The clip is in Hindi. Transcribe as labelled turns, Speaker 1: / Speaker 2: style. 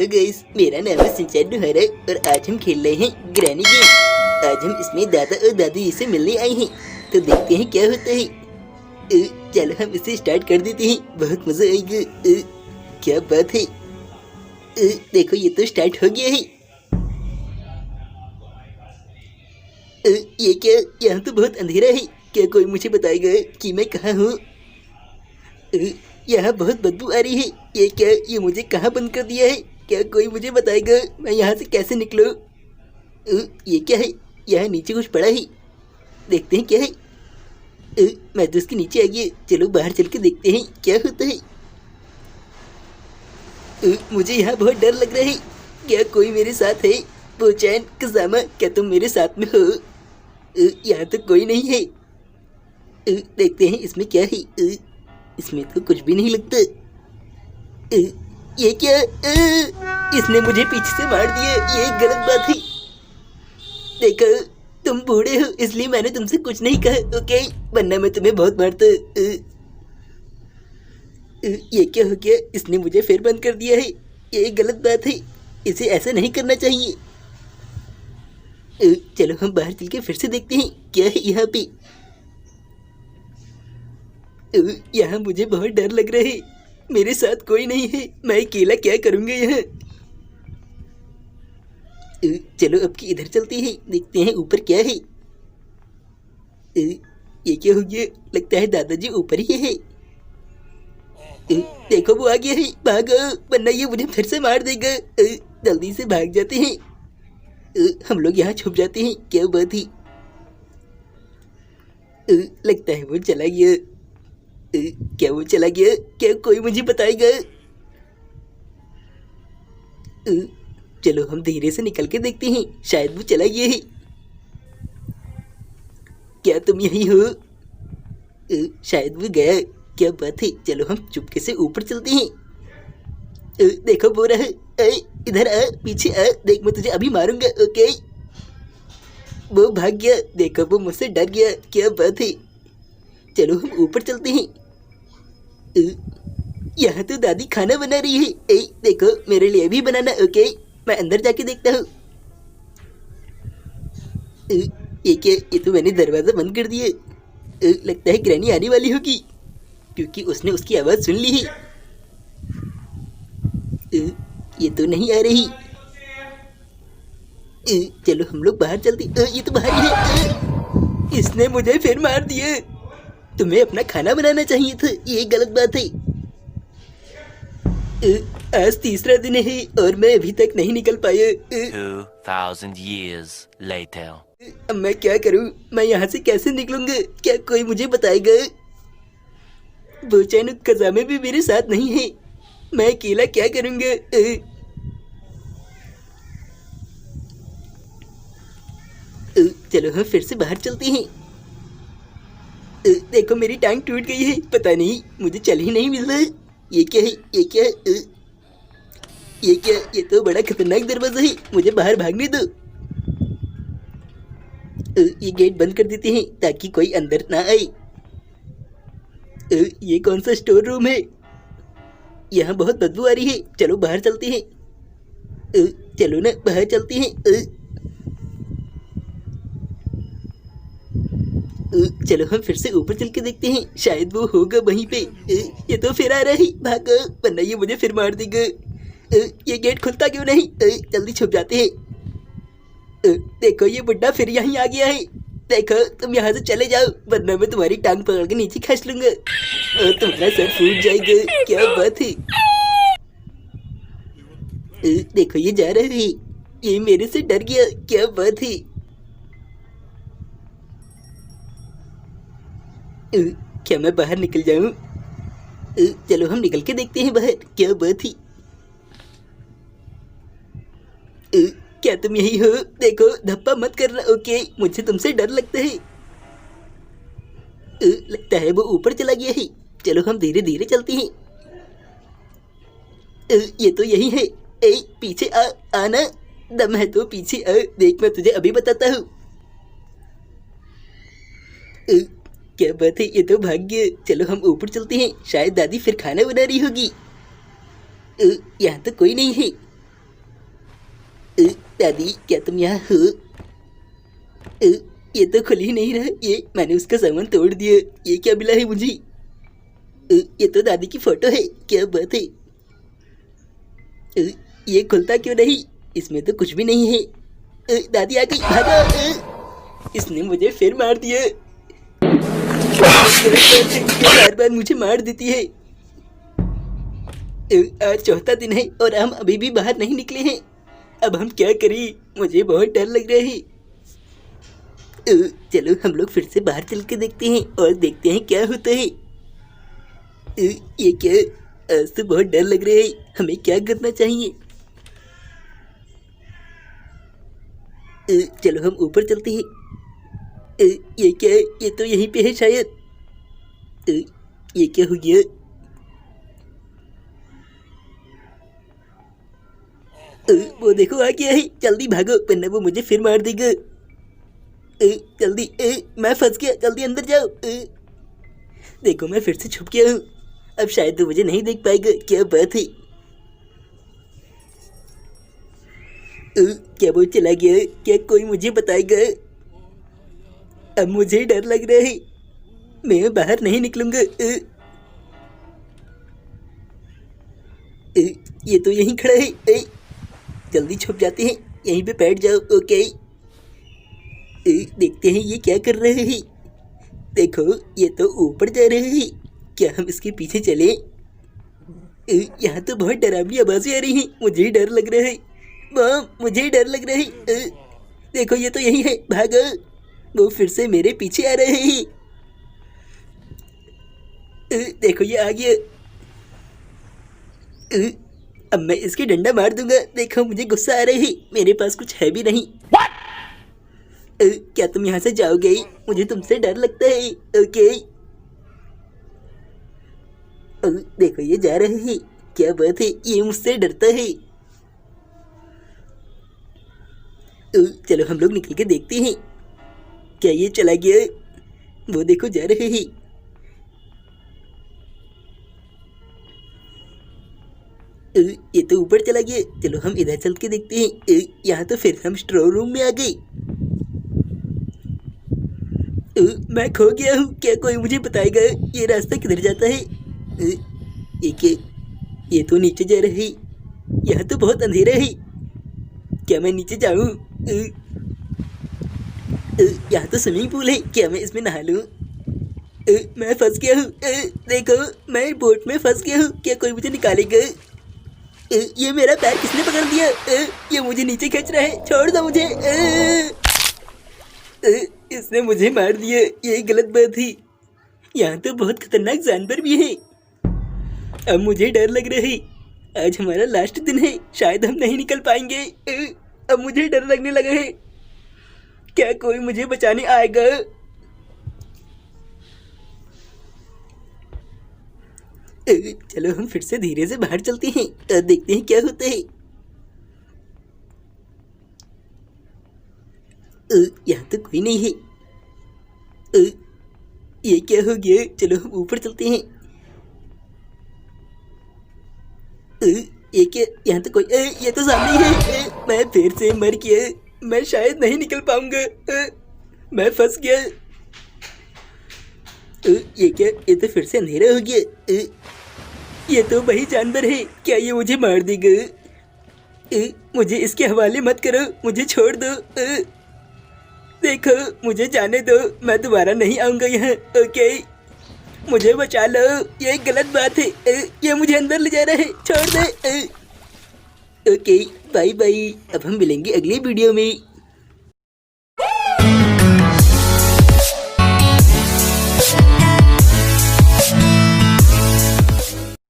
Speaker 1: गाइस, मेरा नाम है सिंचैन हरा और आज हम खेल रहे हैं ग्रैनी गेम। आज हम इसमें दादा और दादी से मिलने आए हैं, तो देखते हैं क्या होता है। चलो हम इसे स्टार्ट कर देते हैं, बहुत मजा आएगा। क्या बात है, देखो ये तो स्टार्ट हो गया है। ये क्या, यहाँ तो बहुत अंधेरा है। क्या कोई मुझे बताएगा कि मैं कहाँ हूँ? यहाँ बहुत बदबू आ रही है। ये क्या, ये मुझे कहाँ बंद कर दिया है? क्या कोई मुझे बताएगा मैं यहाँ से कैसे निकलूँ? ये क्या है? यहाँ नीचे कुछ पड़ा है, देखते हैं क्या है। मैं तो इसके नीचे आ गया। चलो बाहर चल के देखते हैं क्या होता है। मुझे यहाँ बहुत डर लग रहा है। क्या कोई मेरे साथ है? बोचैन, कज़ामा, क्या तुम मेरे साथ में हो? यहाँ तो कोई नहीं है। देखते हैं इसमें क्या है। इसमें तो कुछ भी नहीं लगता। ये क्या, इसने मुझे पीछे से मार दिया। ये एक गलत बात है। देखो तुम बूढ़े हो इसलिए मैंने तुमसे कुछ नहीं कहा, ओके? वरना मैं तुम्हें बहुत मारता। ये क्या हो गया? इसने मुझे फिर बंद कर दिया है। ये एक गलत बात है, इसे ऐसा नहीं करना चाहिए। चलो हम बाहर चल के फिर से देखते हैं क्या है यहाँ पे। यहाँ मुझे बहुत डर लग रहा है। मेरे साथ कोई नहीं है, मैं अकेला क्या करूँगा यहाँ। चलो अब की इधर चलते हैं, देखते हैं ऊपर क्या है। ये क्या हो गया? लगता है दादाजी ऊपर ही है। देखो वो आ गया है, भागो वरना ये मुझे फिर से मार देगा। जल्दी से भाग जाते हैं। हम लोग यहाँ छुप जाते हैं। क्या बात है? लगता है वो चला गया। क्या वो चला गया? क्या कोई मुझे बताएगा? चलो हम धीरे से निकल के देखते हैं, शायद वो चला गया है। क्या तुम यही हो? शायद वो गया। क्या बात है? चलो हम चुपके से ऊपर चलते हैं। देखो वो रहा। इधर आ, पीछे आ, देख मैं तुझे अभी मारूंगा, ओके? वो भाग गया। देखो वो मुझसे डर गया। क्या बात है? चलो हम ऊपर चलते हैं। यहाँ तो दादी खाना बना रही है। देखो मेरे लिए भी बनाना, ओके? मैं अंदर जाके देखता हूँ। ये क्या, ये तो मैंने दरवाजा बंद कर दिया। लगता है ग्रैनी आने वाली होगी, क्योंकि उसने उसकी आवाज़ सुन ली है। ये तो नहीं आ रही। चलो हम लोग बाहर चलते। ये तो बाहर ही है। इसने मुझे फिर मार दिया। तुम्हें अपना खाना बनाना चाहिए था, ये गलत बात है। आज तीसरा दिन है और मैं अभी तक नहीं निकल पाया।
Speaker 2: 2000 years later.
Speaker 1: अब मैं क्या करूं? मैं यहाँ से कैसे निकलूंगा? क्या कोई मुझे बताएगा? बोचैन कज़ामे भी मेरे साथ नहीं है, मैं अकेला क्या करूंगा? चलो हम फिर से बाहर चलते हैं। देखो मेरी टांग टूट गई है, पता नहीं मुझे चल ही नहीं मिल रहा। ये क्या है? ये क्या है? ये क्या? ये तो बड़ा खतरनाक दरवाजा है, मुझे बाहर भागने दो। ये गेट बंद कर देते हैं ताकि कोई अंदर ना आए। ये कौन सा स्टोर रूम है? यहाँ बहुत बदबू आ रही है। चलो बाहर चलते हैं। चलो ना बाहर चलते हैं। चलो हम फिर से ऊपर चल के देखते हैं, शायद वो होगा वहीं पे। ये तो फिर आ रहा है, भागो वरना ये मुझे फिर मार देगा। ये गेट खुलता क्यों नहीं? जल्दी छुप जाते हैं। देखो ये बुड्ढा फिर यहीं आ गया है। देखो तुम यहाँ से चले जाओ वरना मैं तुम्हारी टांग पकड़ के नीचे खींच लूंगा और तुम्हारा सर फूट जाएगा। क्या बात है? देखो ये जा रहा है, ये मेरे से डर गया। क्या बात है? क्या मैं बाहर निकल जाऊं? चलो हम निकल के देखते हैं बाहर क्या बात है। क्या तुम यही हो? देखो धप्पा मत करना, ओके? मुझे तुमसे डर लगता है। लगता है वो ऊपर चला गया है। चलो हम धीरे धीरे चलते हैं। ये तो यही है। पीछे आ, आना, दम है तो पीछे आ, देख मैं तुझे अभी बताता हूँ। क्या बात है? ये तो भाग गया। चलो हम ऊपर चलते हैं, शायद दादी फिर खाना बना रही होगी। यहाँ तो कोई नहीं है। दादी क्या तुम यहाँ हो? ये तो खुल ही नहीं रहा। ये मैंने उसका सामान तोड़ दिया। ये क्या मिला है मुझे? ये तो दादी की फोटो है। क्या बात है? ये खुलता क्यों नहीं? इसमें तो कुछ भी नहीं है। दादी आ गई, भागो। इसने मुझे फिर मार दिया। बार बार मुझे मार देती है। आज चौथा दिन है और हम अभी भी बाहर नहीं निकले हैं। अब हम क्या करें? मुझे बहुत डर लग रहा है। चलो हम लोग फिर से बाहर चल के देखते हैं और देखते हैं क्या होता है। ये क्या? आज तो बहुत डर लग रहा है। हमें क्या करना चाहिए? चलो हम ऊपर चलते हैं। ये क्या? ये तो यहीं पे है शायद। ये क्या हो गया? वो देखो आ गया है। जल्दी भागो वरना वो मुझे फिर मार देगा। जल्दी, मैं फंस गया। जल्दी अंदर जाओ। देखो मैं फिर से छुप गया हूँ। अब शायद वो मुझे नहीं देख पाएगा। क्या बात है? क्या वो चला गया? क्या कोई मुझे बताएगा? अब मुझे डर लग रहा है। मैं बाहर नहीं निकलूंगा। ये तो यहीं खड़ा है। जल्दी छुप जाते हैं। यहीं पे बैठ जाओ। ओके। देखते हैं ये क्या कर रहे हैं। देखो ये तो ऊपर जा रहे हैं। क्या हम इसके पीछे चले? यहाँ तो बहुत डरावनी आवाजें आ रही हैं। मुझे डर लग रहा है। मॉम मुझे डर लग रहा है। देखो ये तो यही है। भागो। वो फिर से मेरे पीछे आ रहे हैं। देखो ये आ गया। अब मैं इसके डंडा मार दूंगा। देखो मुझे गुस्सा आ रही है। मेरे पास कुछ है भी नहीं। क्या तुम यहाँ से जाओगे? मुझे तुमसे डर लगता है। ओके। देखो ये जा रहे हैं। क्या बात है? ये मुझसे डरता है। चलो हम लोग निकल के देखते हैं। क्या ये चला गया? वो देखो जा रहे हैं। ये तो ऊपर चला गया। चलो हम इधर चल के देखते हैं। यहाँ तो फिर हम स्टोर रूम में आ गए। मैं खो गया हूँ। क्या कोई मुझे बताएगा ये रास्ता किधर जाता है? ये तो नीचे जा रही। यहाँ तो बहुत अंधेरा है। क्या मैं नीचे जाऊँ? यहाँ तो स्विमिंग पूल है। क्या मैं इसमें नहा लूँ? मैं फंस गया हूँ। देखो मैं बोट में फंस गया हूँ। क्या कोई मुझे निकालेगा? ये मेरा पैर किसने पकड़ दिया? ये मुझे नीचे खींच रहा है। छोड़ दो मुझे। इसने मुझे मार दिया। ये गलत बात थी। यहाँ तो बहुत खतरनाक जानवर भी है। अब मुझे डर लग रहा है। आज हमारा लास्ट दिन है। शायद हम नहीं निकल पाएंगे। अब मुझे डर लगने लगा है। क्या कोई मुझे बचाने आएगा? चलो हम फिर से धीरे से बाहर चलते हैं और देखते हैं क्या होता है। यहाँ तो कोई नहीं है। ये क्या हो गया? चलो हम ऊपर चलते हैं। ये क्या? यहाँ तो कोई ये तो सामने ही है। मैं फिर से मर गया। मैं शायद नहीं निकल पाऊंगा। मैं फंस गया। ये क्या? ये तो फिर से अंधेरा हो गया। ये तो वही जानवर है। क्या ये मुझे मार देगा? मुझे इसके हवाले मत करो। मुझे छोड़ दो। देखो मुझे जाने दो। मैं दोबारा नहीं आऊँगा यहाँ। ओके मुझे बचा लो। ये गलत बात है। ये मुझे अंदर ले जा रहा है। छोड़ दे। Okay bye bye. अब हम मिलेंगे अगले वीडियो में।